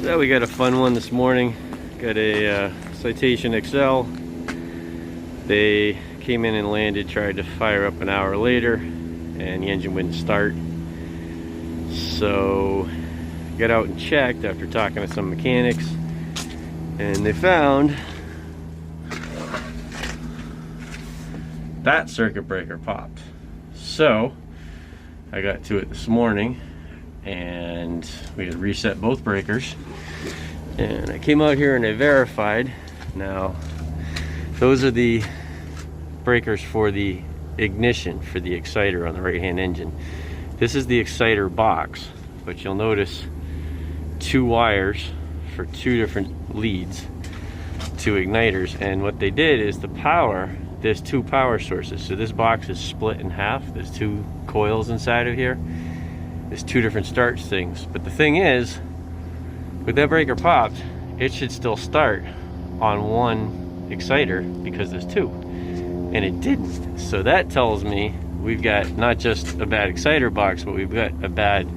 So we got a fun one this morning. Got a Citation XL. They came in and landed, tried to fire up an hour later, and the engine wouldn't start. So got out and checked after talking to some mechanics, and they found that circuit breaker popped. So I got to it this morning, and we had reset both breakers, and I came out here and I verified. Now those are the breakers for the ignition for the exciter on the right hand engine. This is the exciter box, but you'll notice two wires for two different leads, two igniters. And what they did is the power, there's two power sources. So this box is split in half. There's two coils inside of here. There's two different start things. But the thing is, with that breaker popped, it should still start on one exciter because there's two. And it didn't. So that tells me we've got not just a bad exciter box, but we've got a bad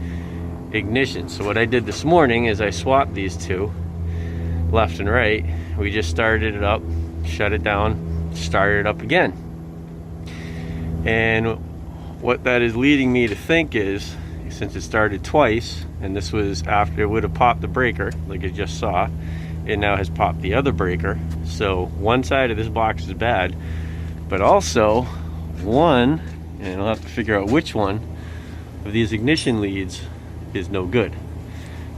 ignition. So what I did this morning is I swapped these two left and right. We just started it up, shut it down, started it up again. And what that is leading me to think is, since it started twice, and this was after it would have popped the breaker like you just saw, it now has popped the other breaker. So one side of this box is bad, but also one, and I'll have to figure out which one of these ignition leads is no good.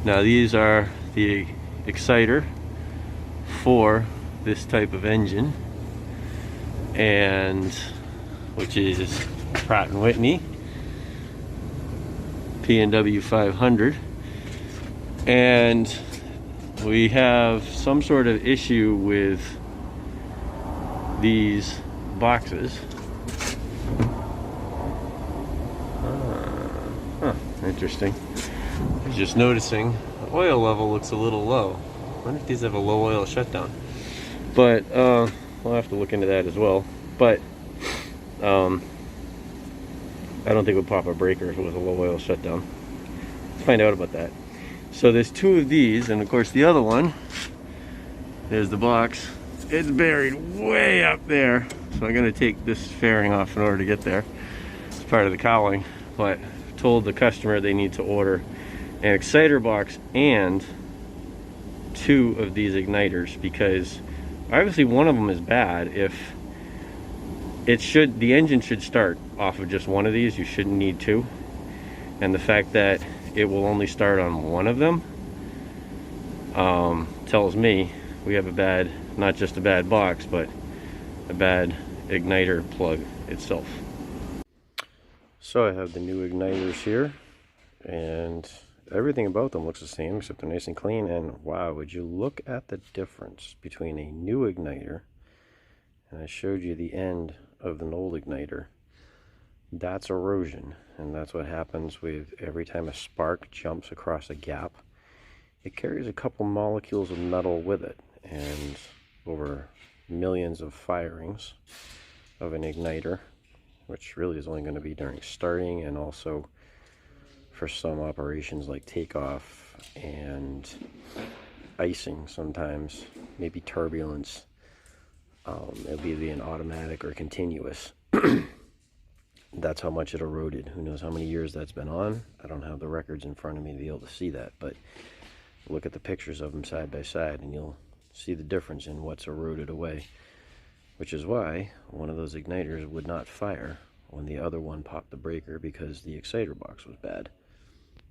Now these are the exciter for this type of engine, and which is Pratt & Whitney P&W 500, and we have some sort of issue with these boxes. Interesting. I was just noticing the oil level looks a little low. I wonder if these have a low oil shutdown. But we'll have to look into that as well. But I don't think it would pop a breaker if it was a low oil shutdown. Let's find out about that. So there's two of these, and of course the other one, there's the box. It's buried way up there. So I'm gonna take this fairing off in order to get there. It's part of the cowling, but I've told the customer they need to order an exciter box and two of these igniters, because obviously one of them is bad. If it should, the engine should start off of just one of these. You shouldn't need two. And the fact that it will only start on one of them tells me we have a bad, not just a bad box, but a bad igniter plug itself. So I have the new igniters here, and everything about them looks the same except they're nice and clean. And wow, would you look at the difference between a new igniter, and I showed you the end of an old igniter. That's erosion, and that's what happens with every time a spark jumps across a gap. It carries a couple molecules of metal with it, and over millions of firings of an igniter, which really is only going to be during starting, and also for some operations like takeoff and icing sometimes, maybe turbulence. It'll either be an automatic or continuous. That's how much it eroded. Who knows how many years that's been on. I don't have the records in front of me to be able to see that, but look at the pictures of them side by side and you'll see the difference in what's eroded away, which is why one of those igniters would not fire when the other one popped the breaker, because the exciter box was bad.